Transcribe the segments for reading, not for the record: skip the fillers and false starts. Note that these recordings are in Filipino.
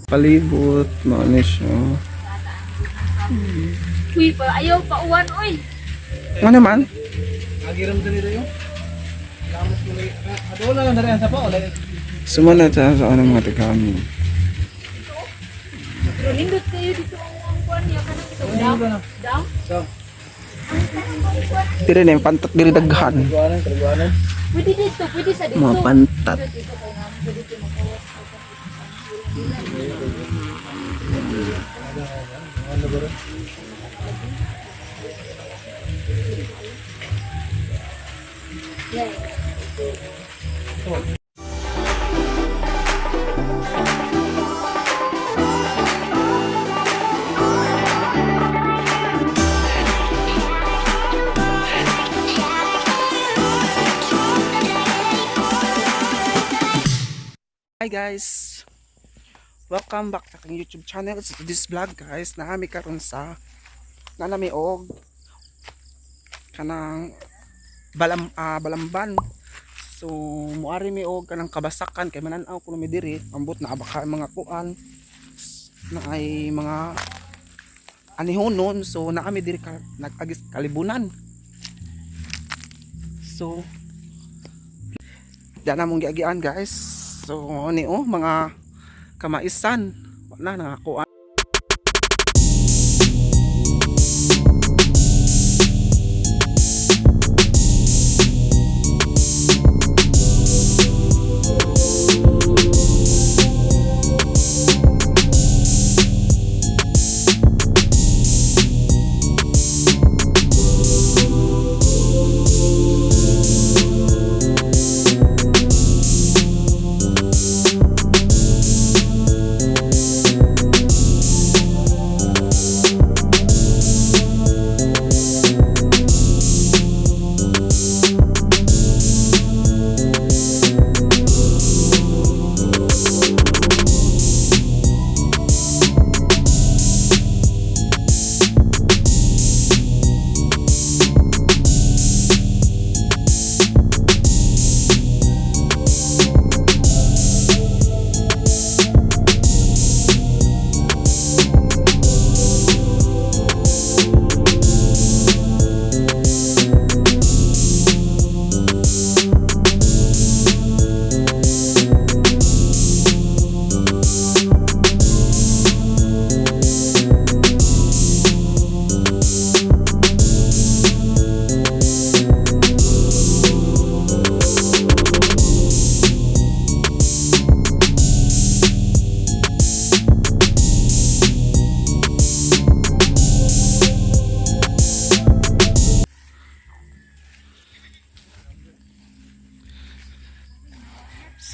Palibot, maano siya. Uy, ayaw pa uwan, uy. Ano naman? Agiram din nito yung lamos mo na adola na rin sa pa wala. Sumunod sa mga tagamin. Lindot kayo dito ang uwan niya. Kanang ito, down? So, Diri na yung pantat diri daghan. Taguanan. Pwede dito, pwede sa dito. Mga pantat. Dito kayo nga, pwede dito makawas. Ano ba rin? Hi guys! Welcome back sa aking YouTube channel. So this vlog guys, naami karon sa nanami og kanang balamban. So muari mi og kanang kabasakan kay manan-aw kuno mi diri ambot na baka mga kuan na ay mga anihonon. So naami diri nag-agis kalibunan. So diyan na mong giagian guys. So ni mga kamaisan na nangakuan.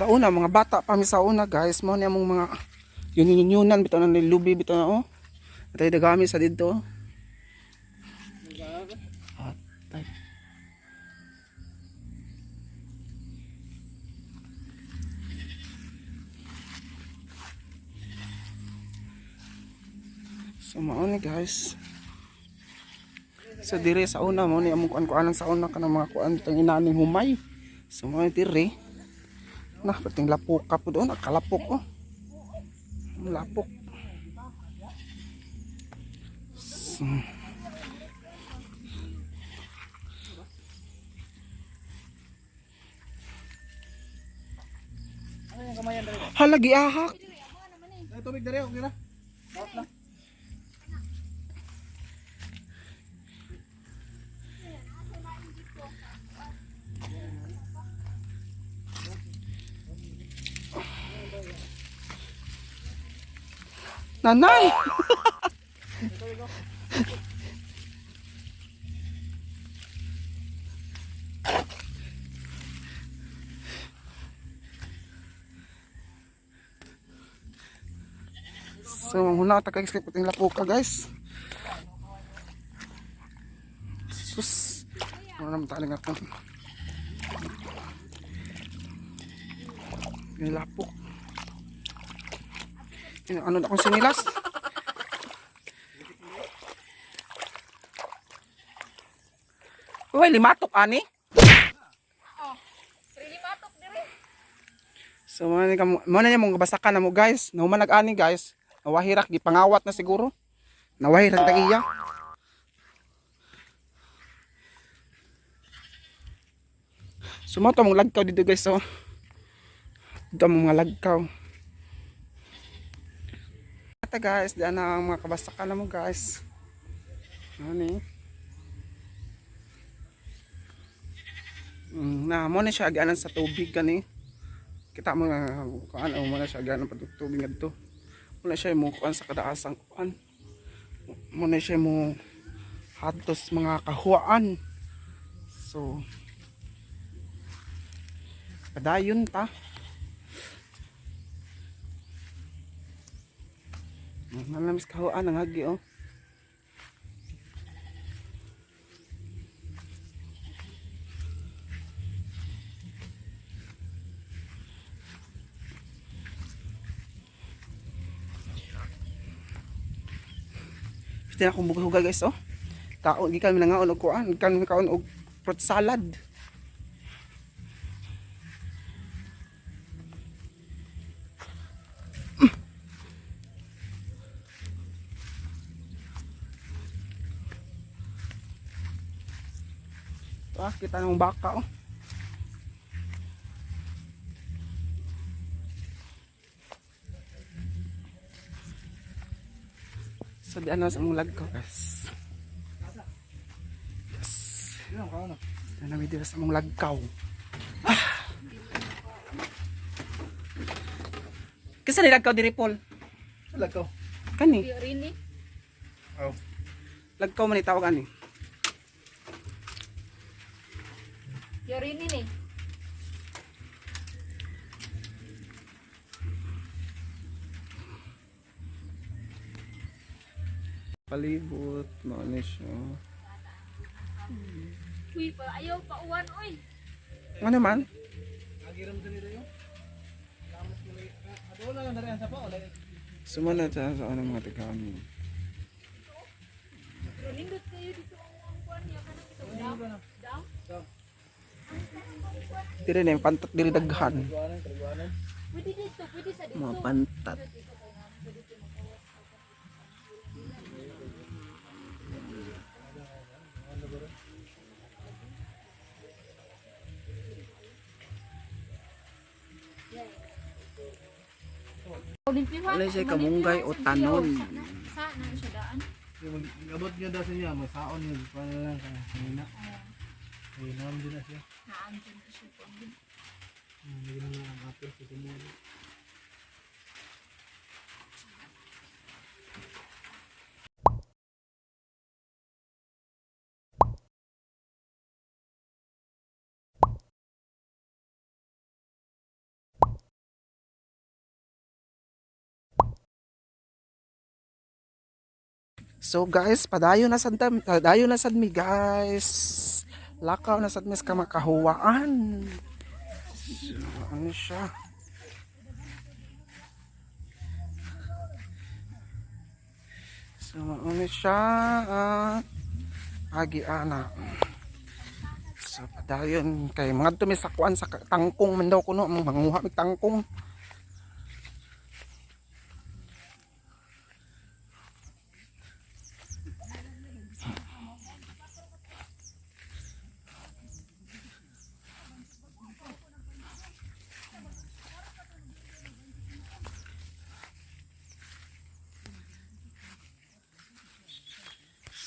Sa una mga bata pa mi sa una guys, mo ni among mga yunyunan bitaw na nilubi bitaw na oh. Atay dagami sa didto. Atay. So mao ni guys. So dire sa una mo ni among kuan sa una kanang mga kuan bitang inaning humay. So mao ni dire. Nah, pating lapok ka po doon, nakalapok oh. Lapok. So. Halagi ahak. Tubig dere okay na. Bawat na. Nanay! So, muna tagag-skip puting lapuka guys. Sus! Ano naman taling ako. Nilapok. Ano na akong sinilas? Uy, limatok ani? Oh, limatok dire. So mo na niya mong basakan na mo guys. Nahuman nag-ani guys. Nawahirak gipangawat na siguro. Nawahirak ta iya. So mo to mong lagkaw dito guys so. Dito ang mga lagkaw. Ito guys, diyan na ang mga kabasakan na mo guys. Ano na mo na siya aganan sa tubig kani. Kita mo nga kuan mo na siya aganan pa tubig ngadto. Mo na siya mo kuan sa kadaasang kuan. Mo na siya mo hatos mga kahuan. So padayon ta. Nalamis kahuan ang hagi oh. Pwede na akong buga guys oh. Kaon gikan mi nangaon og kuan, gikan mi kaon og fruit salad. Kita ng baka oh. So di ano sa mong lagkaw guys. Yes. Ano mi dira sa mong lagkaw. Kasi nilagkaw diri Paul. Lagkaw. Kani. Rini. Oh. Lagkaw man itawag ani. Rini ni. Palibot, maano siya. Uy, ayaw pa uwan oy. Ano man? Agiram din nila yung. Lamas mo na. Adolan na rin sa pa. Sumunod sa ano mga tigami. Pero lindot kayo dito ang kuan niya kanang ito. Dam. Diri na yung pantat diri daghan. Pwede dito, pwede sa dito. Mga pantat. Wala siya kamunggay o tanon. Sa na siya daan. Abot niya daw sa niya. Masaon niya. Paano lang. Kanina. Ay, naam din na siya. Naandun na siya po. Hindi na nga ang apel sa tumuli. So guys, padayon na sad mi guys. Lakaw na sad mi sa makahuwaan. So, ano siya? So, ano siya? Agi ana. So, padayon kay mga tumi sa kuan sa tangkong man daw kuno manguha mig tangkong.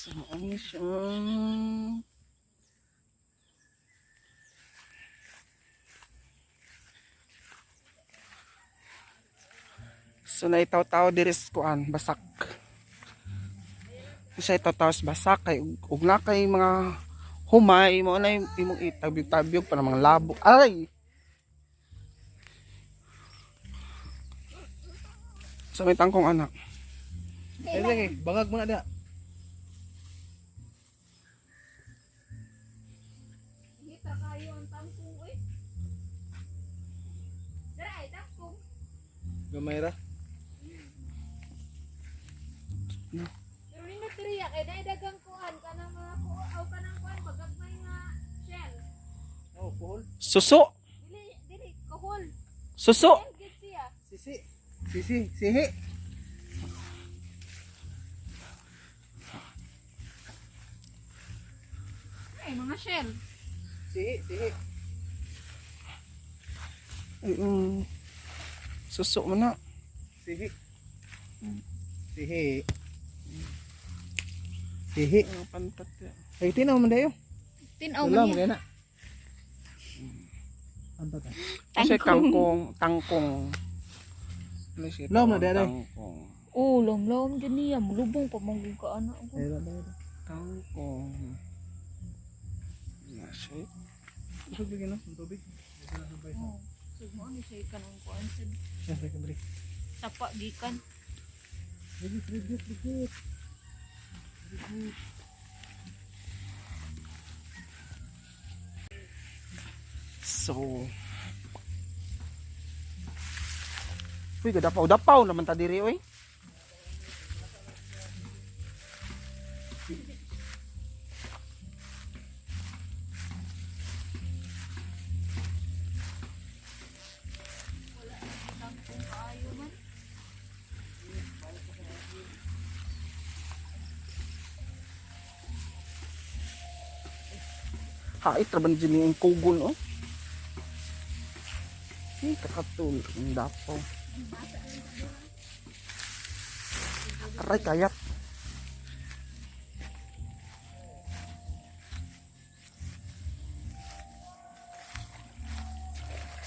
So, ano siya? So, naitaw-taw diris kuan, basak. Siya itaw-taw sa basak, kay ug na kay mga humay, mo na imong itabyog-tabyog para mga labok. Ay! So, may tangkong anak. Ay, lagi. Bangag mo na dia. Hita kayo ang tangkong oy. Dara ay tangkong. Gamay ra. Pero nindot diri ya kay dagang kuan kanang mga kuaw kanang kuan pagagmay nga shell. Oh, puhol. Suso! Dili kahol. Suso. Gid siya. Sisi. Sisi. Sihi. Ay, mga shell. Sihi. Sihi. Ay, suso mo na. Sihi. Sihi. Sihi. Ang pantat yan. Ay, tinaw mo dayo. Tinaw Wala man mo niya. kaya na. Anto ta. Kasi tangkong. Ano siya? Lom na, dere. Tangkong. Oh, lam dyan niya. Mulubong pa mong ka anak ko. Ayun, ayun. Tangkong. Nasi. Usog bigyan no, ang tubig. Ito na sabay. Oh, so mo ni siya ka ng kuan sa Siyempre ka balik. sapa gikan. Rigit. So. Uy, dapaw naman ta diri oy. Tangkong kaayo man. Hait ra ban jini ang kugon oh. Ni kakatul ang dapaw. Aray kayat.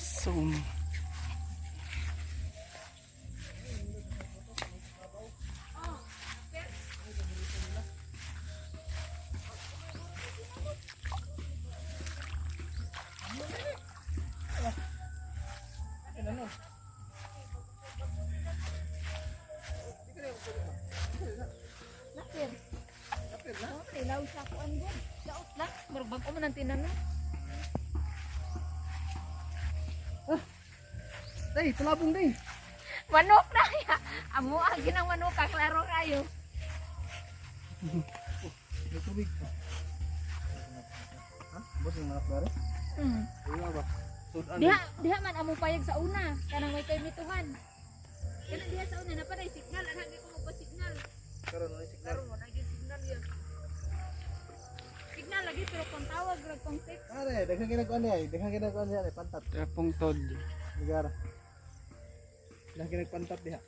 So Lapir. Oh, ilaw sa kuan go. Daot lang. Murag ko man ang tinanong. Day, tulabong day. Manok na ya. Amo agi ng manok ka klaro kayo. May tubig. Ha? Bos yung mga klaro? Hmm. Ayun ba? Sudan. Diha man amo payag sa una kanang may permituhan. Kana diha sa una na pa signal ana gi ko magpa-signal. Karon na signal. Karon mo na gi signal ya. Signal lagi pero kung tawag ra kung text. Are, daghang ginagawa niya, daghang ginagawa niya, pantat. tapong tod. Negara. Daghang ginagpantat diha.